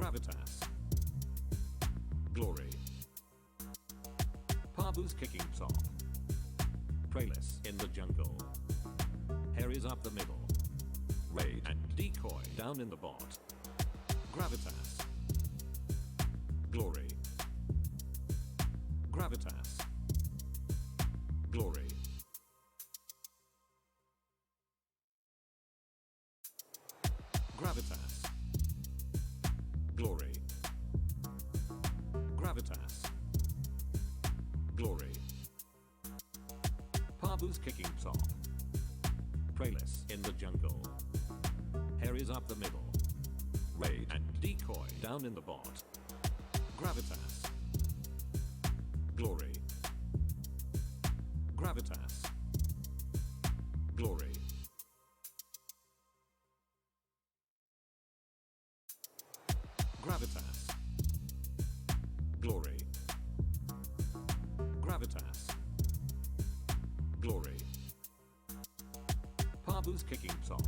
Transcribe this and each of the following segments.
Gravitas. Glory. Pabu's kicking top. Praless in the jungle. Harry's up the middle. Raid and decoy down in the bot. Gravitas. Glory. Gravitas. Glory. Gravitas. Glory. Gravitas. Glory. Pabu's kicking top. Praless in the jungle. Harry's up the middle. Raid and decoy down in the bot. Gravitas. Glory. Gravitas. Glory. Gravitas. Glory. Gravitas. Glory. Pabu's kicking top.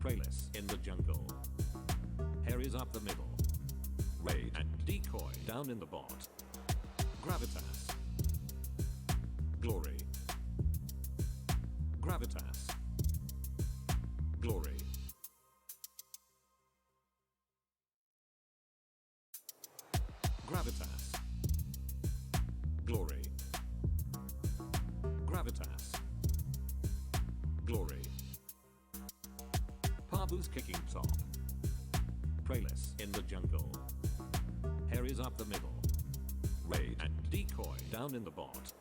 Praless in the jungle. Harry's up the middle. Raid and decoy down in the bot. Gravitas. Glory. Gravitas. Glory. Gravitas. Glory. Gravitas. Glory. Pabu's kicking top. Praless in the jungle. Harry's up the middle. Raid and decoy down in the bot.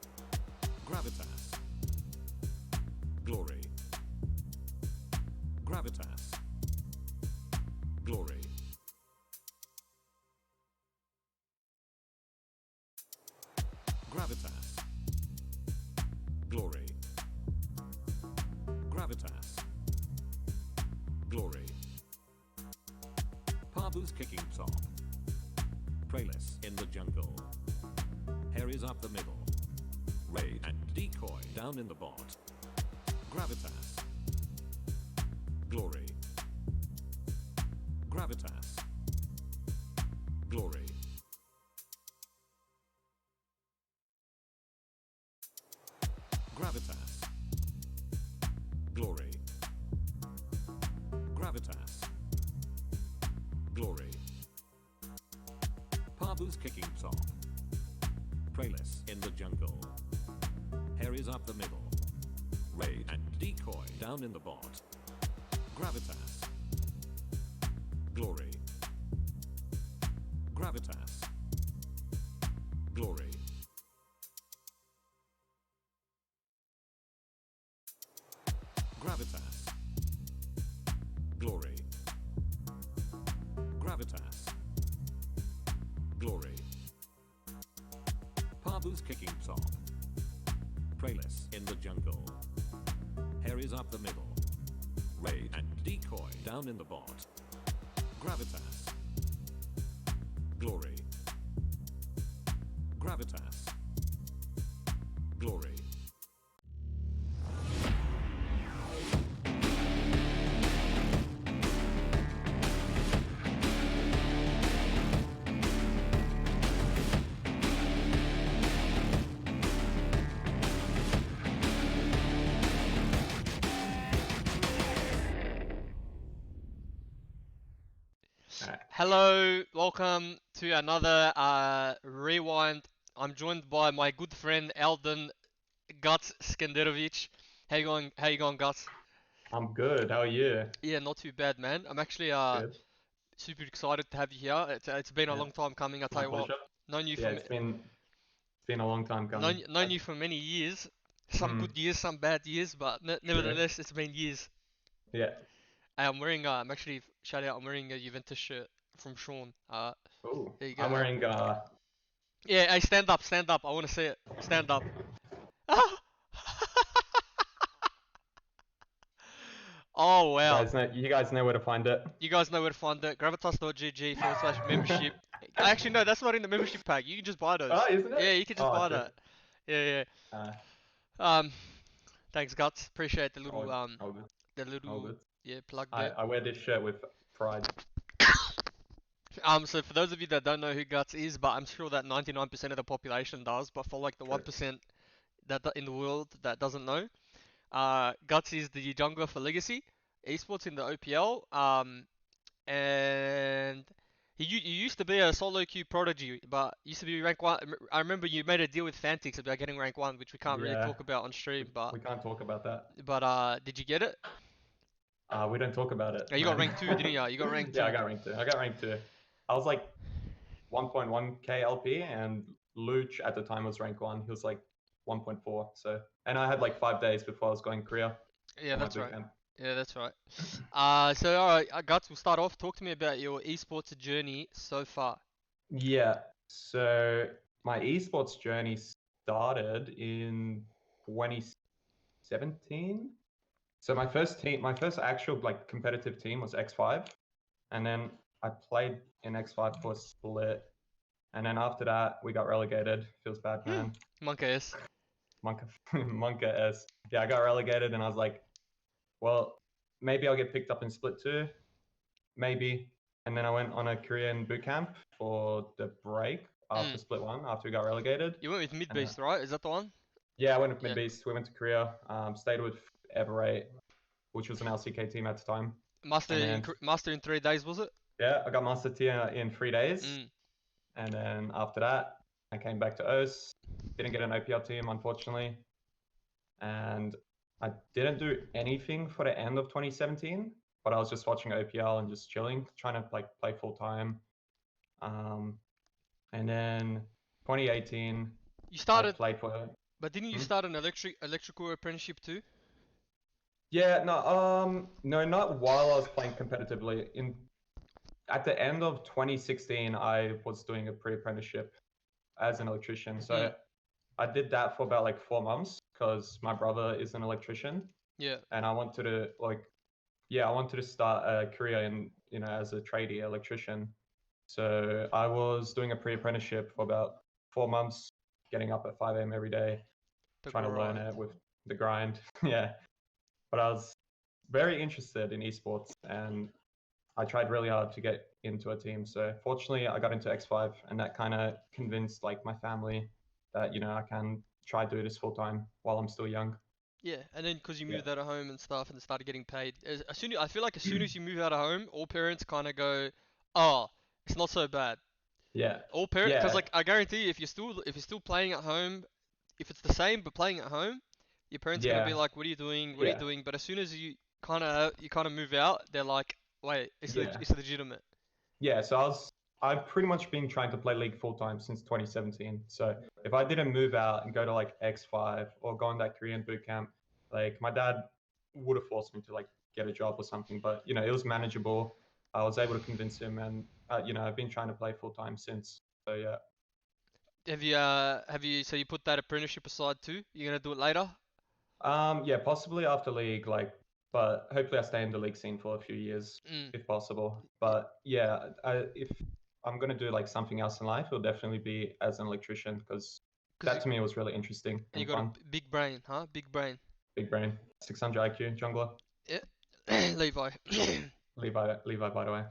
Gravitas. Glory. Gravitas. Glory. Gravitas. Glory. Gravitas. Glory. Pabu's kicking top. Praless in the jungle. Harry's up the middle. Raid and decoy down in the bot. Gravitas. Glory. Gravitas. Glory. Gravitas. Glory. Gravitas. Glory. Pabu's kicking top. Praless in the jungle. Harry's up the middle. Raid and decoy down in the bot. Gravitas. Glory. Gravitas. Glory. Gravitas. Glory. Gravitas. Glory. Pabu's kicking top. Praless in the jungle. Harry's up the middle. Raid and decoy down in the bot. Gravitas. Glory. Gravitas. Glory. Hello, welcome to another rewind. I'm joined by my good friend Eldon Guts Skenderovic. How you going? How you going, Guts? I'm good. How are you? Yeah, not too bad, man. I'm actually Good. super excited to have you here. It's been a Yeah. long time coming. I tell My you what, pleasure. known you Yeah, for it's been a long time coming. known you for many years. Some Mm, good years, some bad years, but nevertheless, it's been years. yeah. I'm wearing I'm actually shout out. I'm wearing a Juventus shirt from Sean. Oh, There you I'm go. wearing Yeah, hey, stand up, stand up. I want to see it. Stand up. Oh wow. you guys know where to find it. You guys know where to find it. Gravitas.gg/membership. Actually, no, that's not in the membership pack. You can just buy those. Oh, isn't it? Yeah, you can just Oh, buy true. that. Yeah, Uh, yeah. Thanks, Guts. Appreciate the little all good. the All little good. plug I, there. I wear this shirt with pride. So for those of you that don't know who Guts is, but I'm sure that 99% of the population does, but for like the True. 1% in the world that doesn't know, Guts is the jungler for Legacy esports in the OPL. And he used to be a solo queue prodigy, but used to be rank one. I remember you made a deal with Fantix about getting rank one, which we can't really Yeah, talk about on we, stream. But we can't talk about that. did you get it? We don't talk about it, Yeah, you got man. rank two, didn't you? You got rank Yeah, I two. got rank two. I got rank two. I was like 1.1k LP, and Luch at the time was rank one. He was like 1.4. So, and I had like 5 days before I was going Korea Yeah, for my that's right. bootcamp. Yeah, that's right. So all right, Guts, we'll start off. Talk to me about your esports journey so far. Yeah. So my esports journey started in 2017. So my first actual like competitive team was X5, and then I played in X5 for a split, and then after that we got relegated. Feels bad, man. MonkaS. Monka, Monka S. Yeah, I got relegated, and I was like, well, maybe I'll get picked up in Split 2, maybe. And then I went on a Korean boot camp for the break after Split 1, after we got relegated. You went with mid And beast, right? Is that the one? yeah, I went with Yeah. Mid Beast. We went to Korea, stayed with Everate, which was an LCK team at the time. Master in 3 days, was it? Yeah, I got Master Tier in 3 days. Mm. And then after that, I came back to OS. Didn't get an OPL team, unfortunately. And I didn't do anything for the end of 2017, but I was just watching OPL and just chilling, trying to like play full time. And then 2018, You I started, played for. but didn't you Hmm? start an electrical apprenticeship too? Yeah, no, not while I was playing competitively. At the end of 2016, I was doing a pre-apprenticeship as an electrician. So I did that for about like 4 months because my brother is an electrician, Yeah. and I wanted to like, yeah, I wanted to start a career in, as a tradie electrician. So I was doing a pre-apprenticeship for about 4 months, getting up at 5 a.m. every day, The trying to learn grind. it with the grind. Yeah, but I was very interested in esports, and I tried really hard to get into a team. So fortunately, I got into X5, and that kind of convinced like my family that I can try to do this full time while I'm still young. Yeah, and then because you Yeah, moved out of home and stuff and started getting paid, I feel like as soon as you move out of home, all parents kind of go, "Oh, it's not so bad." yeah, All parents, because yeah, like I guarantee you, if you're still playing at home, if it's the same but playing at home, your parents are gonna be yeah, like, "What are you doing? What are you yeah, doing?" But as soon as you kind of move out, they're like, "Wait, yeah, it's legitimate." yeah. So I've pretty much been trying to play League full time since 2017. So if I didn't move out and go to like X5 or go on that Korean boot camp, like my dad would have forced me to like get a job or something. But it was manageable. I was able to convince him, and I've been trying to play full time since. So yeah. Have you so you put that apprenticeship aside too? You're gonna do it later? Yeah, possibly after league, like, but hopefully I stay in the league scene for a few years Mm. if possible. But yeah, if I'm gonna do like something else in life, it'll definitely be as an electrician because Cause that to me was really interesting you and got a fun. big brain, huh? Big brain. Big brain, 600 IQ, jungler, Yeah. Levi. Levi, by the way.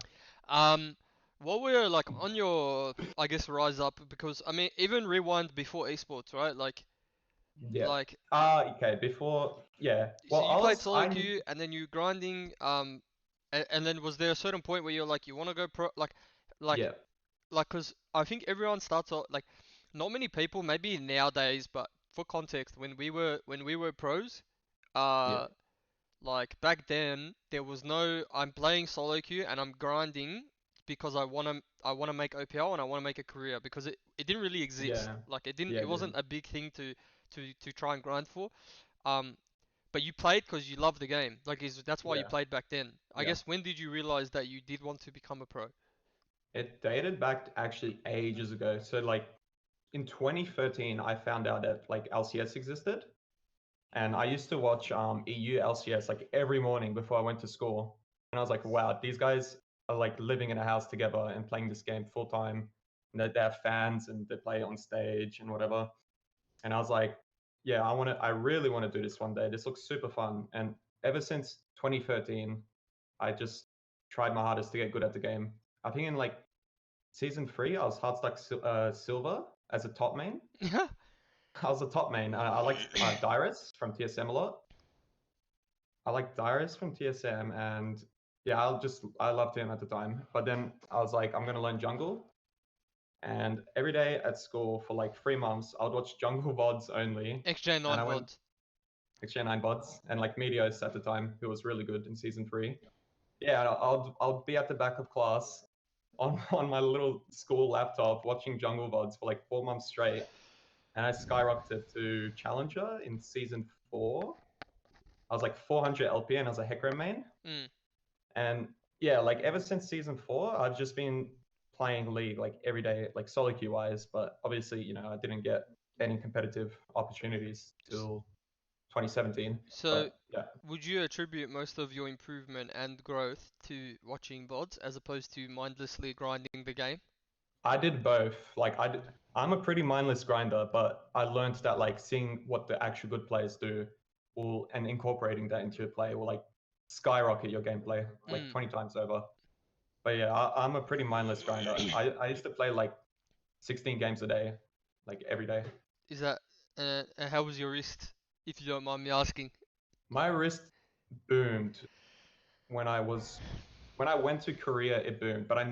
Um, what were like on your, I guess, rise up? Because I mean, even rewind before esports, right? Yeah. Like, Okay. Before, yeah. so Well, you played solo queue and then you grinding. And then was there a certain point where you're like, you want to go pro? Like, yeah, cause I think everyone starts off like, not many people, maybe nowadays, but for context, when we were pros, yeah, uh, like back then, there was no I'm playing solo queue and I'm grinding because I wanna make OPL and I wanna make a career because it didn't really exist. yeah, Like yeah, it it wasn't didn't. a big thing to try and grind for. Um, but you played because you loved the game. That's why you Yeah, played back then. I yeah. guess when did you realize that you did want to become a pro? It dated back actually ages ago. So like in 2013, I found out that like LCS existed, and I used to watch EU LCS like every morning before I went to school, and I was like, wow, these guys are like living in a house together and playing this game full time, and they have fans and they play on stage and whatever. And I was like, yeah, I really want to do this one day. This looks super fun. And ever since 2013, I just tried my hardest to get good at the game. I think in like season 3, I was Heartstuck Silver as a top main. Yeah. I was a top main. I liked Dyrus from TSM a lot. I liked Dyrus from TSM, and yeah, I loved him at the time. But then I was like, I'm gonna learn jungle. And every day at school for like 3 months, I would watch jungle VODs only. And XJ9 I went VOD. XJ9 VODs and like Meteos at the time, who was really good in season 3. Yeah, I'll be at the back of class on my little school laptop watching jungle VODs for like 4 months straight. And I skyrocketed to Challenger in season 4. I was like 400 LP and I was a Hecarim main. Mm. And yeah, like ever since season 4, I've just been playing League like every day, like solo queue wise. But obviously, I didn't get any competitive opportunities till 2017. So, But yeah, would you attribute most of your improvement and growth to watching VODs as opposed to mindlessly grinding the game? I did both. Like I'm a pretty mindless grinder, but I learned that like seeing what the actual good players do and incorporating that into your play will like skyrocket your gameplay like Mm. 20 times over. But yeah, I'm a pretty mindless grinder. I used to play like 16 games a day, like every day. Is that how was your wrist, if you don't mind me asking? My wrist boomed when I went to Korea. It boomed, but I've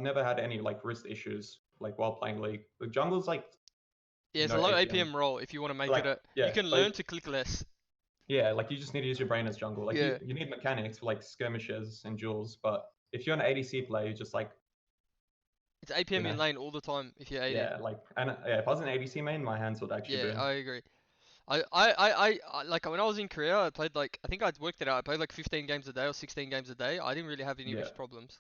never had any like wrist issues like while playing League. The jungle's like Yeah, it's no a low APM. APM roll if you want to make Like it a. You yeah, can learn like to click less. yeah, like you just need to use your brain as jungle. Like Yeah, you need mechanics for like skirmishes and duels, but if you're an ADC player, you just like it's you APM know in lane all the time if you're AD. yeah, like and yeah, if I was an ADC main, my hands would actually Yeah, boom. I agree. I like when I was in Korea, I played like I think I'd worked it out. I played like 15 games a day or 16 games a day. I didn't really have any Yeah. wrist problems.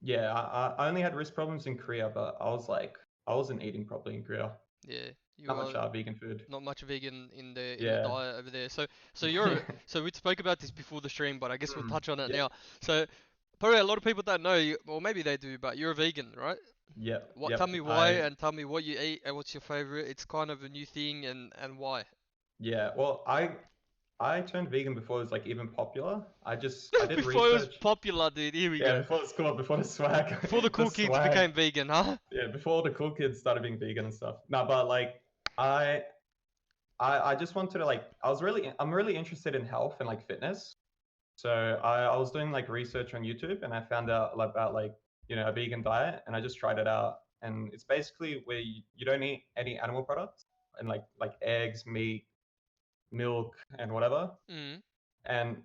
Yeah, I only had wrist problems in Korea, but I wasn't eating properly in Korea. Yeah, you Not much are vegan food. not much vegan in the Yeah. diet over there. So you're so we spoke about this before the stream, but I guess we'll Mm, touch on it yeah. now. So probably a lot of people don't know you, or maybe they do, but you're a vegan, right? Yep. What? Tell Yep. me why and tell me what you eat and what's your favorite. It's kind of a new thing and why. Yeah. Well, I turned vegan before it was like even popular. I did Before it was research. popular, dude. Here we Yeah, go. before it was cool, before the swag, Before the the cool kids swag. became vegan, huh? Yeah, before all the cool kids started being vegan and stuff. No, but like I I just wanted to like I'm really interested in health and like fitness. So I was doing like research on YouTube and I found out about like, a vegan diet and I just tried it out. And it's basically where you don't eat any animal products and like eggs, meat, milk, and whatever. Mm. And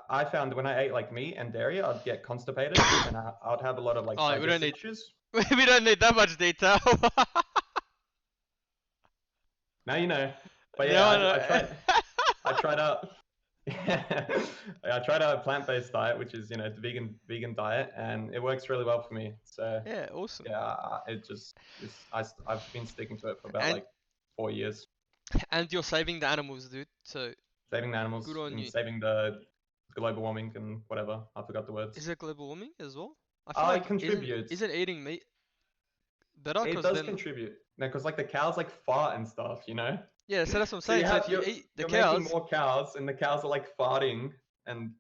I found when I ate like meat and dairy, I'd get constipated and I'd have a lot of like Oh, we don't digestive need issues. we don't need that much detail. Now you know. But yeah, Now I I know. tried out I tried out a plant-based diet, which is the vegan diet, and it works really well for me. So Yeah, awesome. yeah, it just I've been sticking to it for about And like 4 years, and you're saving the animals, dude. So saving the good animals on and you. saving the global warming and whatever. I forgot the words. Is it global warming as well? I feel It like isn't contributes. isn't eating meat better? It Cause does then contribute. Because like the cows like fart and stuff. yeah, so that's what I'm So saying. So if you eat the you're making cows, more cows, and the cows are like farting, and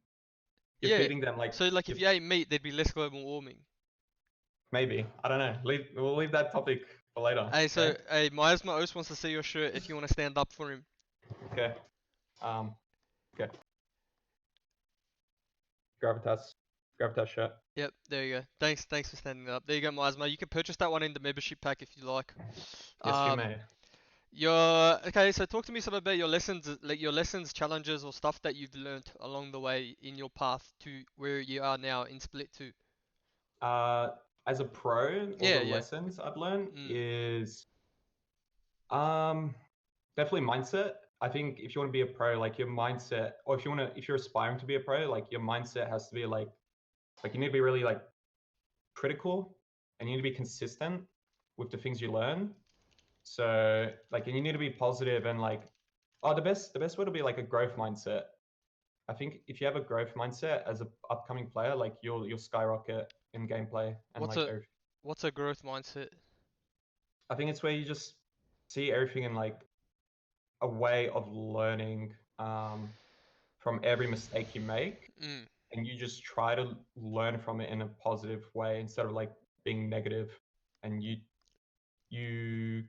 you're yeah. feeding them like So like you if you ate meat, there'd be less global warming. maybe. I don't know. We'll leave that topic for later. Hey, so Okay. hey, Miasma Os wants to see your shirt if you want to stand up for him. Okay. Um. Okay. Gravitas. Gravitas shirt. Yep, there you go. Thanks for standing up. There you go, Miasma. You can purchase that one in the membership pack if you like. Yes, you Um, may. okay. So talk to me some about your lessons, like your lessons, challenges, or stuff that you've learned along the way in your path to where you are now in Split 2. As a pro, all Yeah, the yeah. lessons I've learned Mm. is um definitely mindset. I think if you want to be a pro, like your mindset, or if you're aspiring to be a pro, like your mindset has to be like you need to be really like critical, and you need to be consistent with the things you learn. So like, and you need to be positive and like, the best way to be like a growth mindset. I think if you have a growth mindset as a upcoming player, like you'll skyrocket in gameplay and What's like a what's a growth mindset? I think it's where you just see everything in like a way of learning from every mistake you make, Mm. and you just try to learn from it in a positive way instead of like being negative, and you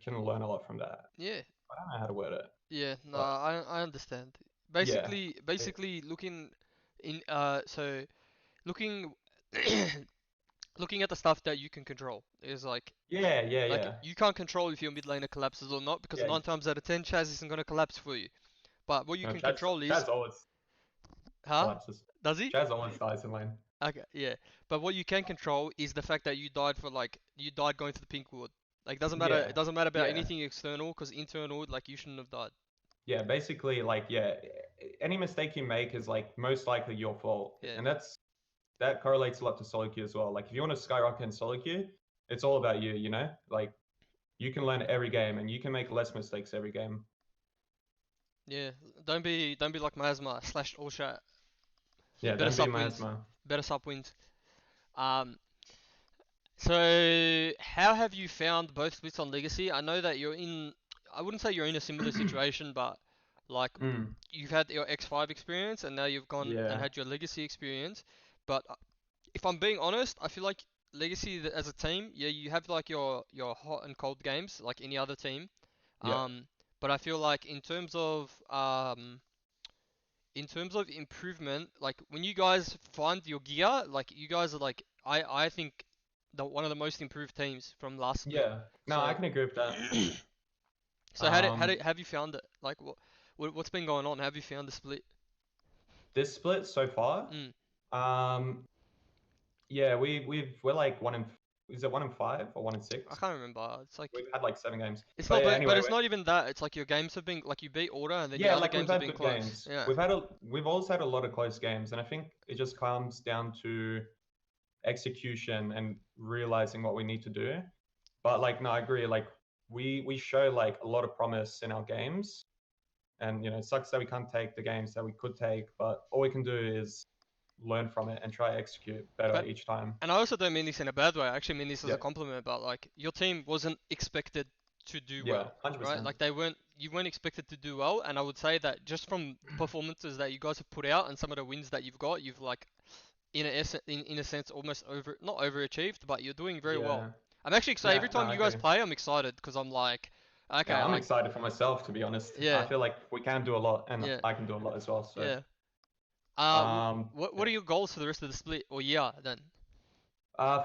can learn a lot from that. Yeah. I don't know how to word it, Yeah, no, but I understand. yeah, Basically looking in so looking looking at the stuff that you can control is yeah, yeah, like yeah, you can't control if your mid laner collapses or not because yeah. 9 times out of 10 Chaz isn't gonna collapse for you. But what you No, can control is Chaz always huh? collapses. Does he? Chaz always dies in lane. Okay, yeah. But what you can control is the fact that you died going for the pink ward. Like Yeah, it doesn't matter about yeah, anything external because internal like you shouldn't have died. yeah. Basically, like, yeah, any mistake you make is like most likely your fault, Yeah. and that correlates a lot to solo queue as well. Like, if you want to skyrocket in solo queue, it's all about you. You know, like you can learn every game, and you can make less mistakes every game. Yeah. Don't be like Mazma slash Allshat. Yeah, Better don't be sub wins. Masma. Better sub wins. Um So, how have you found both splits on Legacy? I know that I wouldn't say you're in a similar situation, but like Mm, you've had your X5 experience and now you've gone and yeah, had your Legacy experience. But if I'm being honest, I feel like Legacy as a team, yeah, you have like your hot and cold games like any other team. yeah, Um, but I feel like in terms of improvement, like when you guys find your gear, like you guys are like I think the one of the most improved teams from last split. yeah. No, I So can agree with that. so Um, have you found it? Like what's been going on? Have you found the split? this split so far, Mm, um, yeah, we're like is it 1-5 or one in I six? can't remember. It's like We've had like 7 games. it's But not, yeah, but anyway, it's not even that. It's like your games have been like you beat Order and then your yeah, other like we've games have had been good close. games. Yeah. We've always had a lot of close games, and I think it just comes down to execution and realizing what we need to do. But like, no, I agree. Like, we show like a lot of promise in our games, and it sucks that we can't take the games that we could take, but all we can do is learn from it and try to execute better But each time. and I also don't mean this in a bad way. I actually mean this as Yeah, a compliment. But like your team wasn't expected to do yeah, well, right? 100%. Like you weren't expected to do well. And I would say that just from performances that you guys have put out and some of the wins that you've got, you've like in a sense almost not overachieved, but you're doing very well. Yeah, I'm actually excited yeah, every no, time I you guys agree. play. I'm excited because I'm like, okay, Yeah, I'm excited for myself, to be honest. I yeah, feel like we can do a lot, and yeah, I can do a lot as well. So, yeah. What yeah. are your goals for the rest of the split or year then?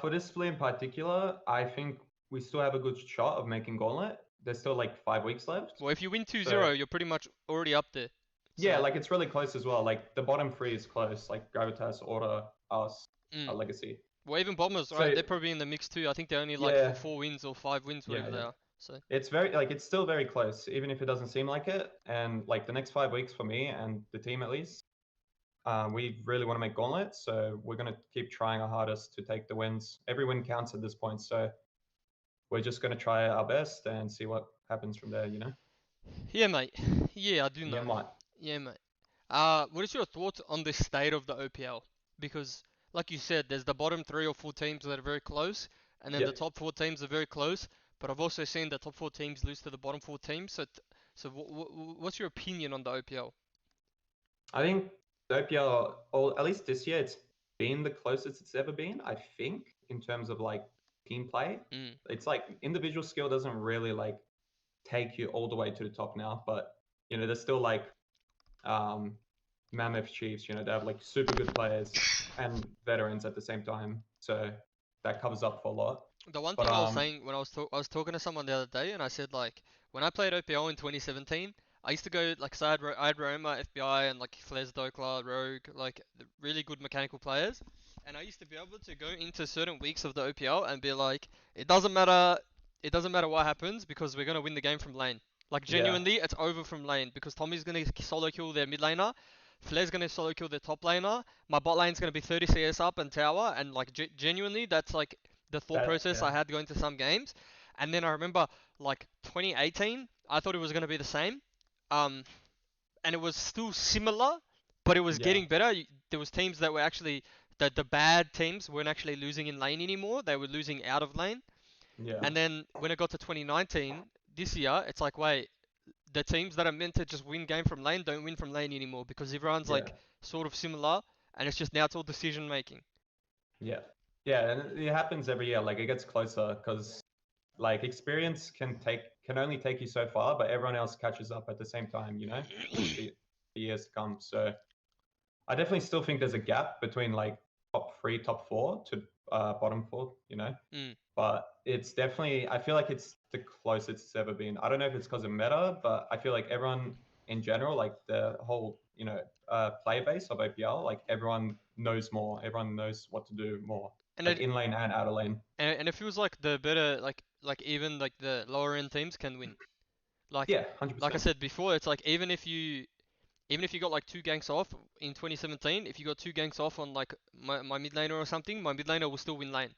For this split in particular, I think we still have a good shot of making Gauntlet. There's still like 5 weeks left. Well, if you win 2-0, So, you're pretty much already up there. yeah, So, like it's really close as well. Like the bottom three is close, like Gravitas, Order, us, mm. Legacy. Well, even Bombers, right? So, They're probably in the mix too. I think they're only like for yeah, 4 wins or 5 wins, yeah, whatever they yeah. are. So, It's it's still very close, even if it doesn't seem like it. And like the next 5 weeks for me and the team at least, we really want to make Gauntlet. So we're gonna keep trying our hardest to take the wins. Every win counts at this point. So we're just gonna try our best and see what happens from there. yeah, mate. Yeah, I do Yeah, know. mate. Yeah, mate. What is your thoughts on the state of the OPL? Because, like you said, there's the bottom 3 or 4 teams that are very close, and then the Yep. top 4 teams are very close. But I've also seen the top 4 teams lose to the bottom 4 teams. So what's your opinion on the OPL? I think the OPL, or at least this year, it's been the closest it's ever been. I think in terms of like team play, Mm, it's like individual skill doesn't really like take you all the way to the top now, but there's still like um Mammoth Chiefs, they have like super good players and veterans at the same time. So that covers up for a lot. The one But thing I was saying when I was talking to someone the other day, and I said like when I played OPL in 2017, I used to go like so I had Roma, FBI, and like Fles Dokla, Rogue, like the really good mechanical players, and I used to be able to go into certain weeks of the OPL and be like, it doesn't matter what happens because we're gonna win the game from lane. Like yeah, genuinely, it's over from lane because Tommy's gonna solo kill their mid laner. Flair's gonna solo kill their top laner. My bot lane's gonna be 30 CS up and tower, and like genuinely, that's like the thought process yeah, I had going to some games. And then I remember like 2018, I thought it was going to be the same. Um, and it was still similar, but it was yeah, getting better. There was teams that were actually the bad teams weren't actually losing in lane anymore. They were losing out of lane. yeah, And then when it got to 2019, this year, it's like wait, the teams that are meant to just win game from lane don't win from lane anymore because everyone's yeah, like sort of similar, and it's just now it's all decision making. yeah. Yeah, and it happens every year. Like it gets closer because like experience can only take you so far, but everyone else catches up at the same time, you know, in the years to come. So I definitely still think there's a gap between like top three, top four to bottom four, you know. Mm. But it's definitely I feel like it's the closest it's ever been. I don't know if it's because of meta, but I feel like everyone in general, like the whole, you know, player base of OPL, like everyone knows more. Everyone knows what to do more, And like it in lane and out of lane. and it feels like the better like even like the lower end teams can win. Like Yeah, hundred like I percent. said before, it's like even if you got like two ganks off in 2017, if you got two ganks off on like my mid laner or something, my mid laner will still win lane.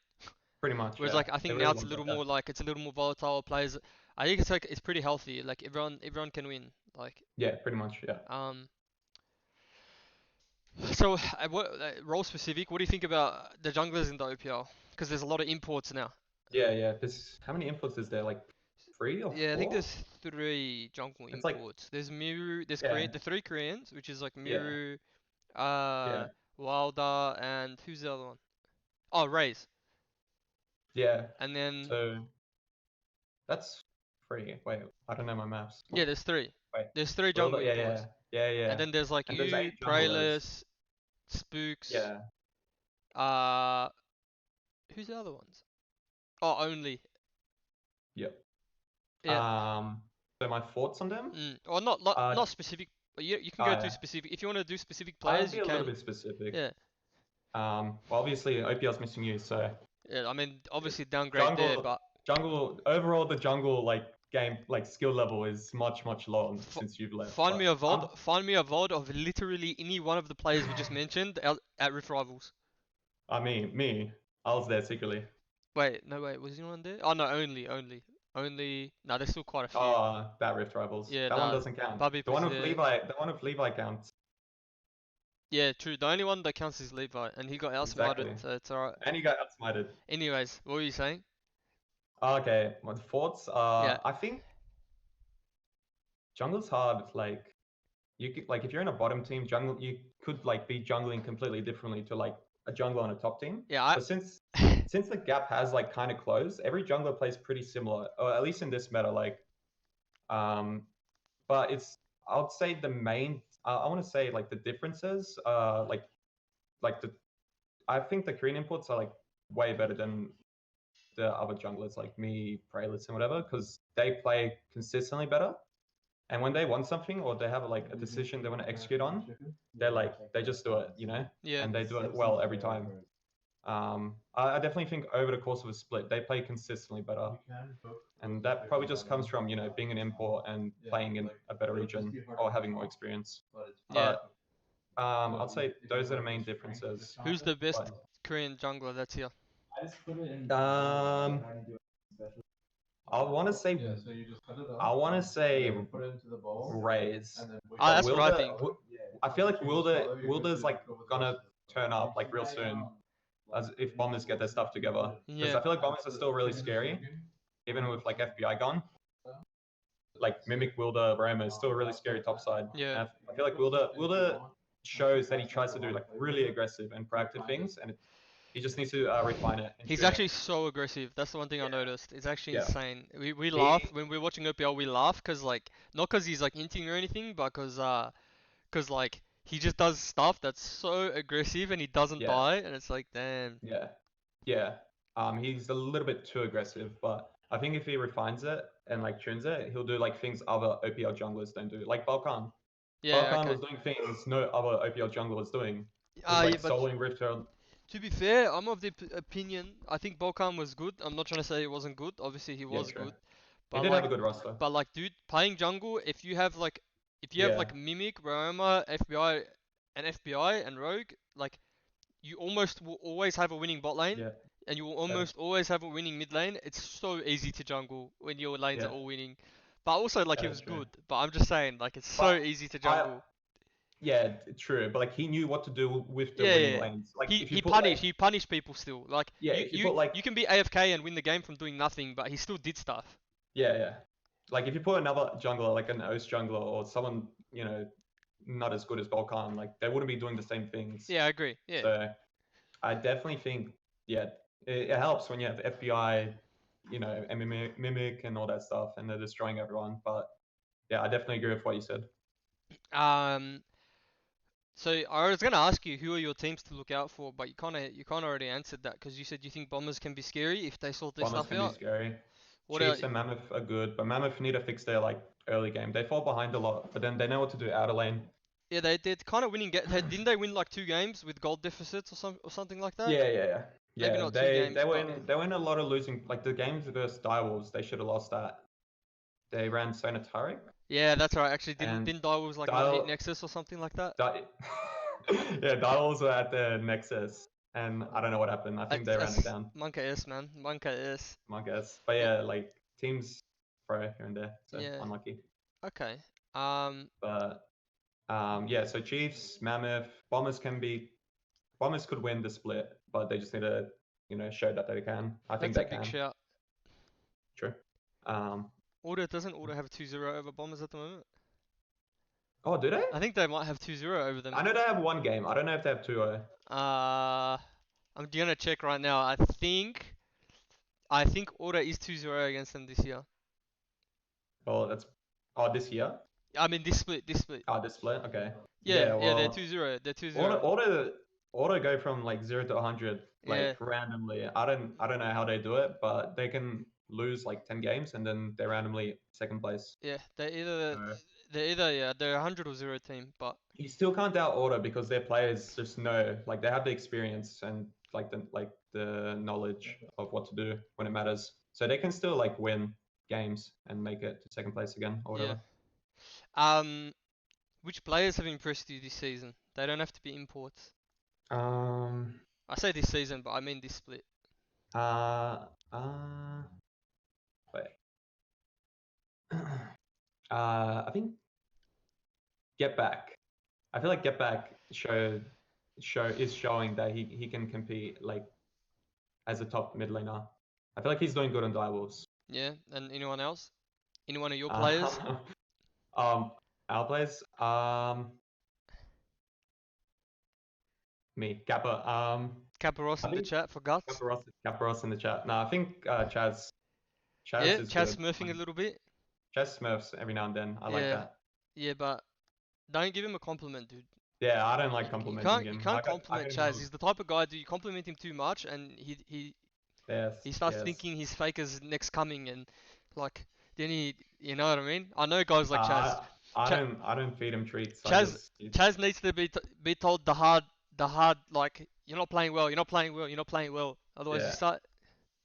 Pretty much, Whereas yeah. like I It think now really it's a was little like that. more like it's a little more volatile. Players, I think it's like it's pretty healthy. Like everyone can win. Like Yeah, pretty much, yeah. um. So what role specific? What do you think about the junglers in the OPL? Because there's a lot of imports now. Yeah, yeah. There's how many inputs is there? Like three or Yeah, I think four? there's three jungle It's like imports. There's Miru, there's yeah, the three Koreans, which is like yeah, Miru, uh, yeah, Wilder, and who's the other one? Oh, Raze. yeah. And then So that's three. Wait, I don't know my maps. yeah, there's three. Wait, There's three will jungle yeah, yeah, imports. yeah, And yeah. then there's like And there's you, 8 junglers. Prayless, Spooks, Yeah, uh, who's the other ones? Oh, only. yep. Yeah. So my thoughts on them? Or Uh, not specific, but you can go to yeah. specific. If you want to do specific I'll players, be you a little can. bit specific. Yeah. Well, obviously OPL's missing you, so Yeah. I mean, obviously downgrade there, jungle, but jungle overall the jungle like game like skill level is much lower f since you've left. find me But a VOD. Find me a VOD of literally any one of the players we just mentioned at Rift Rivals. I mean me, I was there secretly. Wait, no, wait, was anyone there? Oh no, only. No, there's still quite a few. That Rift Rivals. Yeah, That one no, doesn't count. Bubby The was one with there. Levi, the one with Levi counts. Yeah, true. The only one that counts is Levi, and he got outsmarted, Exactly. so it's alright. And he got outsmarted. Anyways, what were you saying? Okay, my thoughts Yeah, are I think jungle's hard. Like you could like if you're in a bottom team, jungle you could like be jungling completely differently to like a jungler on a top team. yeah, But since the gap has like kind of closed, every jungler plays pretty similar, or at least in this meta. Like, um, but it's I would say the main I want to say like the differences, like the I think the Korean imports are like way better than the other junglers like me, Prayless, and whatever, because they play consistently better. And when they want something or they have like a decision they want to execute on, they just do it, you know, yeah, and they do it well every time. I definitely think over the course of a split, they play consistently better, and that probably just comes from being an import and playing in a better region or having more experience. yeah. But I'd say those are the main differences. Who's the best But, Korean jungler that's here? um, I want to say I want to say Rays, Ah, but that's what I think. I feel like Wilder's like gonna turn up like real soon, as if bombers get their stuff together. Because Yeah, I feel like bombers are still really scary, even with like FBI gone. Like Mimic Wilder, Roma is still a really scary topside. yeah. And I feel like Wilder shows that he tries to do like really aggressive and proactive things, and he just needs to refine it and He's tune it. actually so aggressive. That's the one thing I Yeah, noticed. It's actually yeah. insane. We laugh He, when we're watching OPL. We laugh because like not because he's like inting or anything, but because like he just does stuff that's so aggressive and he doesn't yeah, die, and it's like damn. yeah, yeah. He's a little bit too aggressive, but I think if he refines it and like tunes it, he'll do like things other OPL junglers don't do. Like Balkan. Yeah, Balkan okay. was doing things no other OPL jungler was doing. He was Yeah, like but soloing Rift Herald. to be fair, I'm of the opinion. I think Bokan was good. I'm not trying to say he wasn't good. Obviously, he Yeah, was true. good. He But did have like, a good roster. dude, playing jungle, if you have Yeah, like Mimic, Roma, FBI and Rogue, like you almost will always have a winning bot lane, yeah, and you will same. almost always have a winning mid lane. It's so easy to jungle when your lanes are Yeah, all winning. But also, like, that he is was true. good. But I'm just saying, like, it's so But easy to I, jungle. yeah, true. But like he knew what to do with the Yeah, yeah, winning yeah. lanes. Like if you He put like he punished people still. Like, yeah, if you put like you can be AFK and win the game from doing nothing, but he still did stuff. yeah, yeah. Like if you put another jungler, like an Oast jungler or someone, not as good as Balkan, like they wouldn't be doing the same things. Yeah, I agree. Yeah. So I definitely think yeah, it helps when you have FBI, you know, and Mimic and all that stuff, and they're destroying everyone. But yeah, I definitely agree with what you said. Um, so I was gonna ask you who are your teams to look out for, but you kind of already answered that because you said you think Bombers can be scary if they sort their Bombers stuff can be out. scary. What are Chiefs and Mammoth are good, but Mammoth need to fix their like early game. They fall behind a lot, but then they know what to do out of lane. Yeah, they're kind of winning. Didn't they win like 2 games with gold deficits or something like that? Yeah. Maybe Yeah, not two they games, they but win they win a lot of losing like the games versus Direwolves, they should have lost that. They ran Sonataric yeah, that's right. Actually, didn't and didn't Direwolves like one hit Dial Nexus or something like that? Di- yeah, Direwolves were at the Nexus and I don't know what happened. I think they ran it That's down, Monka S, man. Monka S. I guess. But Well, yeah, like teams pro here and there, so yeah. unlucky. Okay. Um, But yeah, so Chiefs, Mammoth, Bombers could win the split, but they just need to, show that they can. I think that's a they big can. shout. True. Um, Doesn't Order have 2-0 over Bombers at the moment? oh, do they? I think they might have 2-0 over them. I know they have one game. I don't know if they have 2-0. I'm gonna check right now. I think Order is 2-0 against them this year. Well, that's this year. I mean this split. This split. Okay. Yeah, Yeah. yeah, they're Well, 2-0. They're 2-0. auto go from like 0 to 100 Yeah, like randomly. I don't know how they do it, but they can lose like 10 games and then they're randomly second place. yeah. They're 100 or 0 team, but You still can't doubt order because their players just know, like they have the experience and like the knowledge of what to do when it matters. So they can still like win games and make it to second place again or yeah. whatever. Which players have impressed you this season? They don't have to be imports. Um. I say this season, but I mean this split. Uh. Uh. Wait. I think Get Back. I feel like Get Back is showing that he can compete like as a top mid laner. I feel like he's doing good on Direwolves. Yeah, and anyone else? Any one of your Uh, players? our players. Me, Kappa. Caparos I in the think chat for guts. Kappa Ross in the chat. No, I think Chaz Yeah, is Chaz good. smurfing a little bit. Chaz Smurfs every now and then. I like Yeah, that. yeah, but don't give him a compliment, dude. Yeah, I don't like You complimenting you him. can't I compliment got Chaz. him. He's the type of guy do you compliment him too much and he starts Yes. thinking his faker's next coming and like then you know what I mean? I know guys like Chaz. Uh, I Cha- don't feed him treats. I Chaz just Chaz needs to be told the hard like you're not playing well, you're not playing well, you're not playing well. Otherwise you yeah. start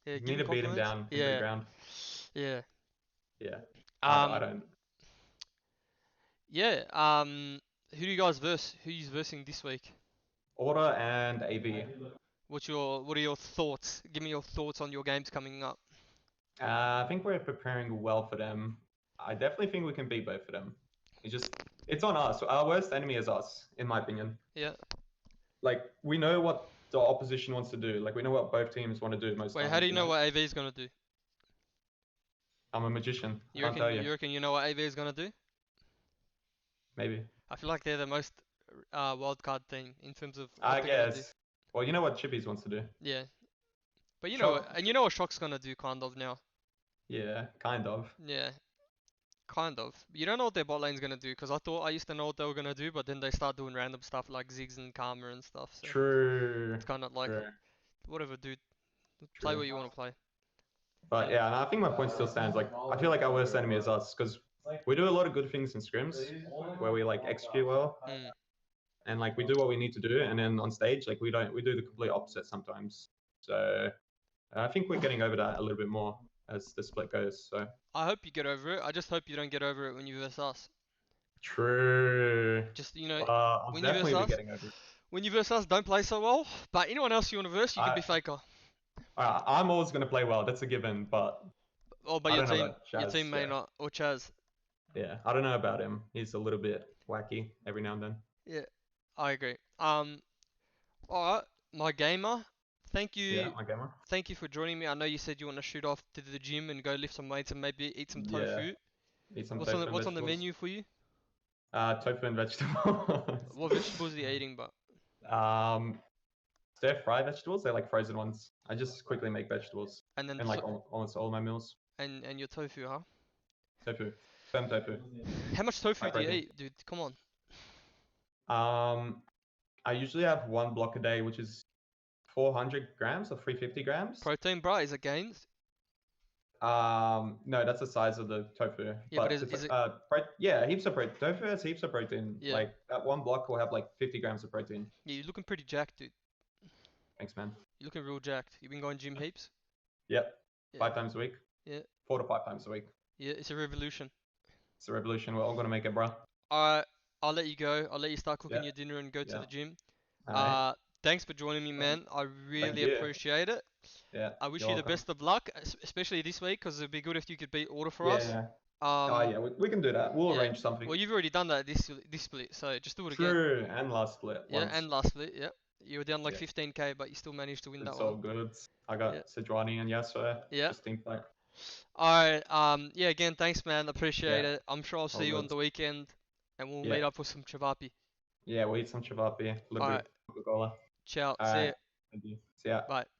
You give need him to beat him compliments. down into the Yeah, ground. yeah. Yeah. I Um don't. yeah, who do you guys verse? Who you versing this week? Order and AV. What are your thoughts? Give me your thoughts on your games coming up. I think we're preparing well for them. I definitely think we can beat both of them. It's on us. Our worst enemy is us, in my opinion. Yeah. Like we know what the opposition wants to do. Like we know what both teams want to do most Wait, times. how do you know what AV is gonna do? I'm a magician. I You can't reckon tell you. you reckon you know what AV is gonna do? Maybe. I feel like they're the most wildcard thing in terms of I what they're gonna do. guess. Well, you know what Chippies wants to do. Yeah. But you know what, Shock. and you know what Shock's gonna do kind of now. Yeah, kind of. Yeah, kind of. You don't know what their bot lane's gonna do because I used to know what they were gonna do, but then they start doing random stuff like Ziggs and Karma and stuff. So True. it's kind of like True. whatever, dude. Play True. what you want to play. But yeah, and I think my point still stands. Like I feel like our worst enemy is us because we do a lot of good things in scrims where we like execute well Mm. and like we do what we need to do, and then on stage like we do the complete opposite sometimes. So I think we're getting over that a little bit more as the split goes. So I hope you get over it. I just hope you don't get over it when you verse us. true. Just I'll when you verse definitely be us, getting over it. when you verse us, don't play so well. But anyone else you want to verse, you can I, be faker. I'm always gonna play well. That's a given. But Oh, but I don't know about your Chaz. team may Yeah. not, or Chaz. Yeah, I don't know about him. He's a little bit wacky every now and then. Yeah, I agree. Alright, my gamer. Thank Yeah, you, my gamer. thank you for joining me. I know you said you want to shoot off to the gym and go lift some weights and maybe eat some Yeah, tofu. eat some What's tofu and what's on the vegetables. menu for you? Tofu and vegetables. What vegetables are you eating? But um, stir fry vegetables. They're like frozen ones. I just quickly make vegetables And then in like almost all my meals. and your tofu, huh? Tofu, firm tofu, How much tofu high do you protein. eat, dude? Come on. I usually have 1 block a day, which is 400 grams or 350 grams. Protein, bro, is it gains? No, that's the size of the tofu. Yeah, but it's is it? yeah, heaps of protein. Tofu has heaps of protein. Yeah. Like that 1 block will have like 50 grams of protein. Yeah, you're looking pretty jacked, dude. Thanks, man. You're looking real jacked. You been going gym heaps? Yep, Yeah. 5 times a week. Yeah. 4 to 5 times a week. Yeah, it's a revolution. It's a revolution. We're all gonna make it, bro. Alright, I'll let you go. I'll let you start cooking Yeah, your dinner and go to yeah. the gym. All right. Thanks for joining me, man. I Thank really you. appreciate it. Yeah. I wish you're you the welcome. best of luck, especially this week, because it'd be good if you could beat order for Yeah. us. Yeah. Oh yeah, we can do that. We'll yeah. arrange something. Well, you've already done that this split, so just do it again. True, and last split Yeah, once. and last split, yeah. You were down like Yeah. 15k, but you still managed to win It's that all one. good. I got Yeah. Sidwani and Yasser. Yeah. Just team fight. Alright, yeah, again, thanks, man. Appreciate Yeah. it. I'm sure I'll see you on good. the weekend, and we'll Yeah. meet up with some chavapi. Yeah, we'll eat some chavapi. Alright. Coca-Cola. Ciao. All See right. ya. Thank you. See ya. Bye.